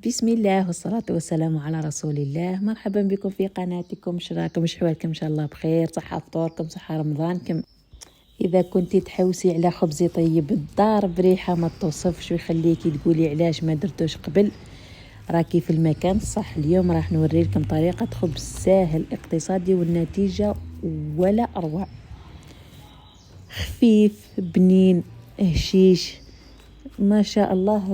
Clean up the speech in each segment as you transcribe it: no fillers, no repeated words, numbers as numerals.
بسم الله والصلاة والسلام على رسول الله. مرحبا بكم في قناتكم. شراكم شحوالكم إن شاء الله بخير، صحة فطوركم، صحة رمضانكم. إذا كنتي تحوسي على خبز طيب الدار بريحة ما توصفش ويخليكي تقولي علاش ما درتوش قبل، راكي في المكان الصح. اليوم راح نوري لكم طريقة خبز ساهل اقتصادي والنتيجة ولا أروع، خفيف بنين هشيش ما شاء الله،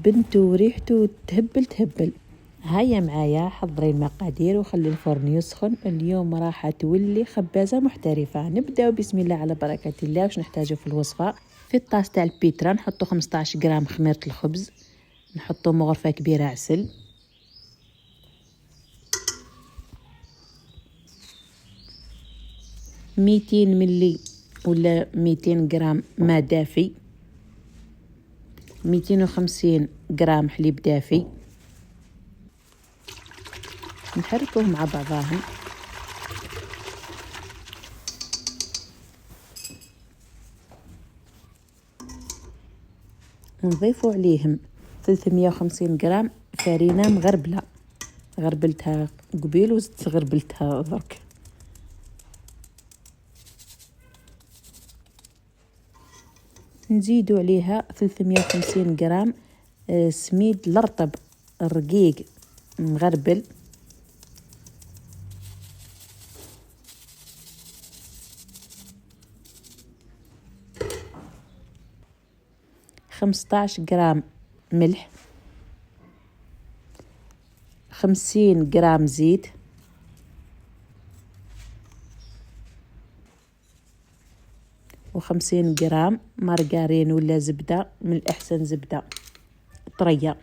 بنته وريحته تهبل. هيا معايا حضري المقادير وخلي الفرن يسخن. اليوم راح تولي خبازة محترفة. نبداو بسم الله على بركة الله. واش نحتاجو في الوصفة؟ في الطاس تاع البيترا نحطو 15 غرام خميرة الخبز، نحطو مغرفة كبيرة عسل، ميتين ملي ولا 200 غرام ماء دافي، 250 غرام حليب دافي، نحركوهم مع بعضاهم. نضيفوا عليهم 350 غرام فرينة مغربلة، غربلتها قبيل وزدت غربلتها درك. نزيدوا عليها 350 غرام سميد الرطب الرقيق مغربل، خمسطاش غرام ملح، 50 غرام زيت، و50 غرام مارغرين ولا زبدة، من الأحسن زبدة طرية.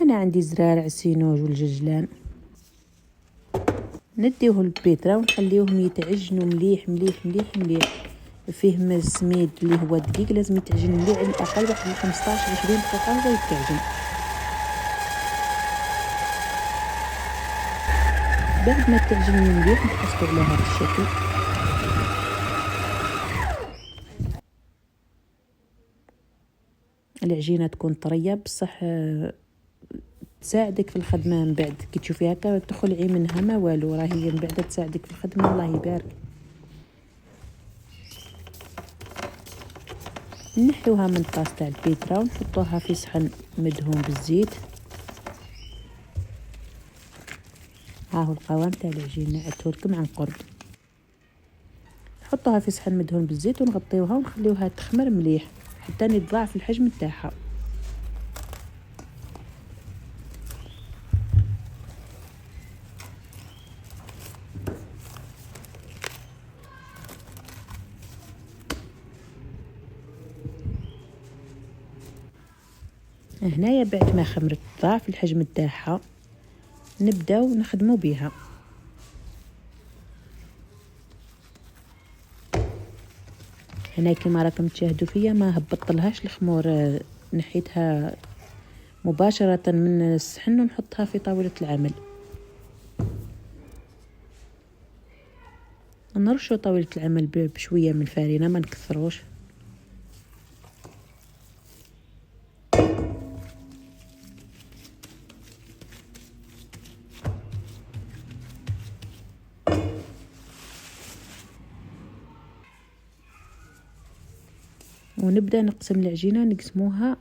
هنا عندي زرارع السينوج والججلان، نديوه البيترا ونخليوهم يتعجنوا مليح مليح مليح مليح. فيهم السميد اللي هو دقيق لازم يتعجن مليح، على الأقل واحد 15 20 دقيقة هو يتعجن. بعد ما تعجن مليح نحصلوا على هذا الشكل. العجينة تكون طرية بصح تساعدك في الخدمة. من بعد كي تشوفي هكا تخلعي منها ما والو، راهي من بعد تساعدك في الخدمة. الله يبارك. نحيوها من الطاس تاع البيترا ونحطوها في صحن مدهون بالزيت. ها هو القوام تاع العجين نعدته لكم عن قرب. نحطوها في صحن مدهون بالزيت ونغطيوها ونخليوها تخمر مليح حتى يتضاعف الحجم تاعها. هنايا بعد ما خمرت ضاعف الحجم تاعها نبداو نخدمو بها. هنا كما راكم تشاهدوا فيا ما هبطلهاش الخمور، نحيتها مباشرة من الصحن ونحطها في طاولة العمل. نرشوا طاولة العمل بشوية من الفرينة ما نكثروش. ونبدا نقسم العجينه، نقسموها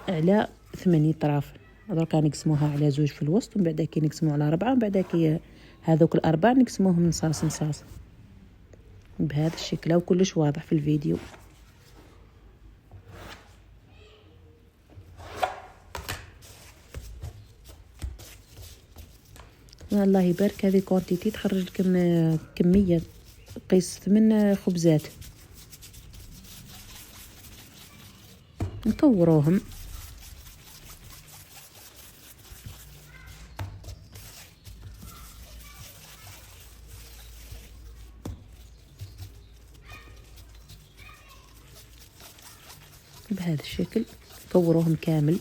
على 8 اطراف. دركا نقسموها على 2 في الوسط، ومن بعد كي نقسموها على 4، ومن بعد كي هذوك الاربع نقسموهم نصاص نصاص بهذا الشكل. وكلش واضح في الفيديو. الله يبارك. هذه كونتيتي تخرج لكم كميه قيس 8 خبزات. نكوروهم بهذا الشكل، كوروهم كامل.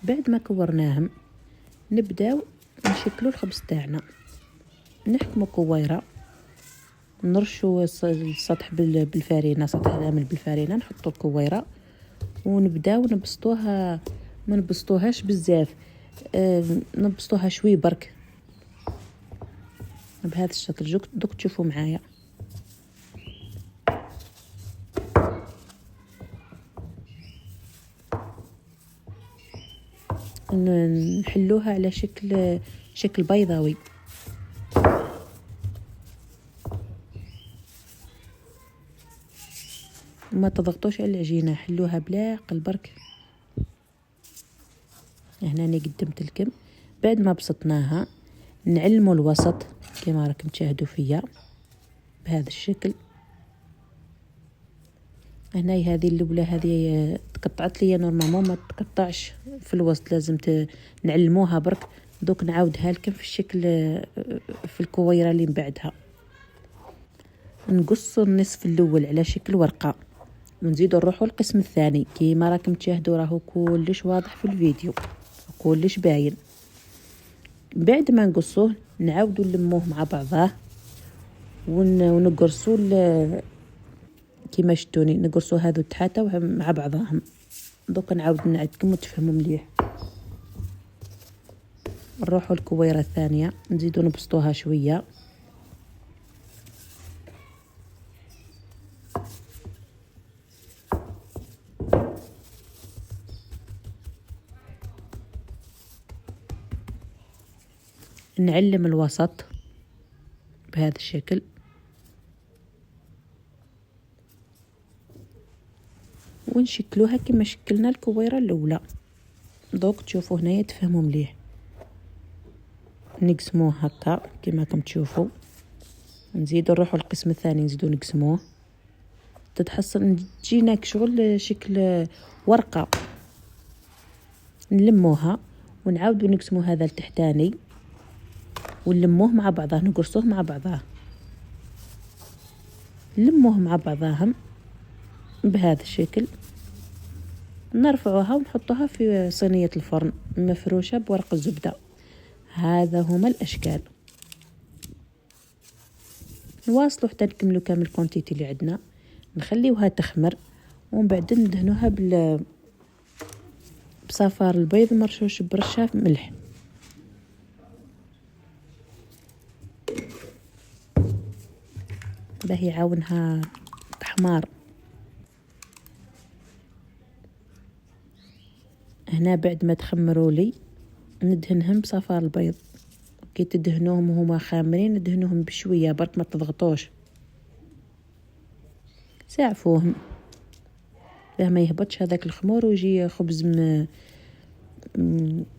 بعد ما كورناهم نبداو نشكلوا الخبز تاعنا. نحكموا كويره، نرشوا السطح بالفارينه، سطح العامل بالفارينه، نحطوا الكويره ونبداو نبسطوها. ما نبسطوهاش بزاف، نبسطوها شوي برك بهذا الشكل. دوك تشوفوا معايا. نحلوها على شكل بيضاوي. ما تضغطوش على العجينه، حلوها بلا عقل برك. هنا انا قدمت لكم. بعد ما بسطناها نعلموا الوسط كما راكم تشاهدوا فيا بهذا الشكل. هنا هذه اللبله هذه تقطعت لي نورمالمون، ما تقطعش في الوسط، لازم نعلموها برك. دوك نعاودها لكم في الشكل في الكويره اللي من بعدها. نقصوا النصف الاول على شكل ورقه ونزيدوا نروحوا القسم الثاني كيما راكم تشاهدوا، راهو كلش واضح في الفيديو، كلش باين. بعد ما نقصوه نعاودوا نلموه مع بعضاه ونقرصوا كيما شتوني، نقرصوا هذو التحاته مع بعضاهم. دوك نعاود نعدكم وتفهموا مليح. نروحوا الكويره الثانيه نزيدوا نبسطوها شويه. نعلم الوسط بهذا الشكل. ونشكلوها كما شكلنا الكويره الاولى. دوك تشوفوا هنايا تفهموا مليح. نقسموه هكا كما راكم تشوفوا. نزيدوا نروحوا القسم الثاني نزيدوا نقسموه. تتحصل تجينا شغل شكل ورقه. نلموها ونعاودوا نقسموا هذا التحتاني ونلموه مع بعضه، نقرصوه مع بعضه، نلموه مع بعضاهم بهذا الشكل. نرفعوها ونحطوها في صينية الفرن مفروشة بورق الزبدة. هذا هما الأشكال. نواصلوا حتى نكملوا كامل الكونتيتي اللي عندنا. نخليوها تخمر ومن بعد ندهنوها بصفار البيض مرشوش برشة ملح. باه يعاونها تحمار. هنا بعد ما تخمروا لي ندهنهم بصفار البيض. كي تدهنوهم وهما خامرين ندهنوهم بشويه برك، ما تضغطوش، ساعفوهم باه ما يهبطش هذاك الخمور ويجي خبز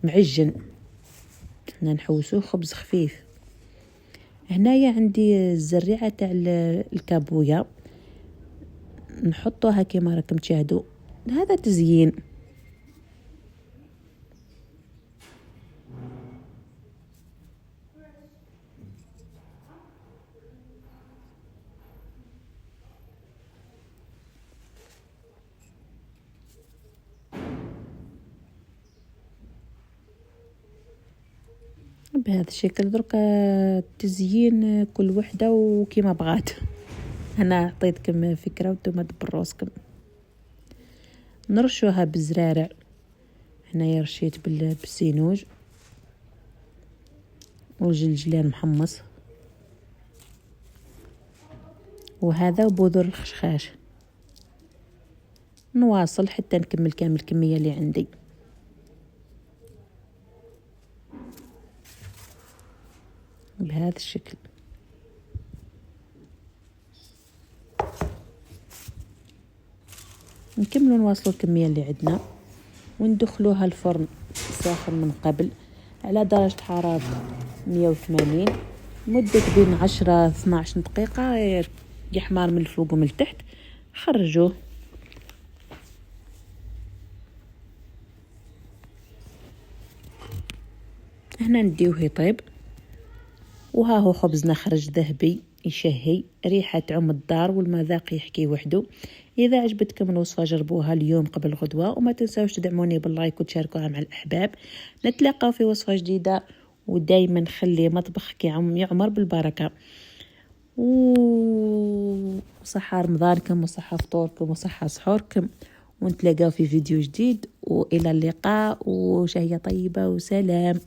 معجن. هنا نحوسوه خبز خفيف. هنايا عندي الزريعه تاع الكابويا، نحطوها كما راكم تشاهدوا. هذا تزيين. بهذا الشكل. دركا تزيين كل وحده وكيما بغات. انا عطيتكم فكره وانتم دبروا راسكم. نرشوها بالزرارع. هنايا رشيت بالسينوج والجلجلان محمص، وهذا بذور الخشخاش. نواصل حتى نكمل كامل الكميه اللي عندي. بهذا الشكل. نكملوا نواصلوا الكميه اللي عندنا وندخلوها الفرن ساخن من قبل على درجه حراره 180 مده بين 10 12 دقيقه، يحمر من الفوق ومن التحت. خرجوه. هنا نديوه يطيب. وها هو خبزنا خرج ذهبي يشهي، ريحة تعم الدار والمذاق يحكي وحده. إذا عجبتكم الوصفة جربوها اليوم قبل غدوة، وما تنساوش تدعموني باللايك وتشاركوها مع الأحباب. نتلاقاو في وصفة جديدة، ودايما خلي مطبخك يعمر بالبركة، وصحة رمضانكم وصحة فطوركم وصحة سحوركم، ونتلاقاو في فيديو جديد، وإلى اللقاء وشهية طيبة وسلام.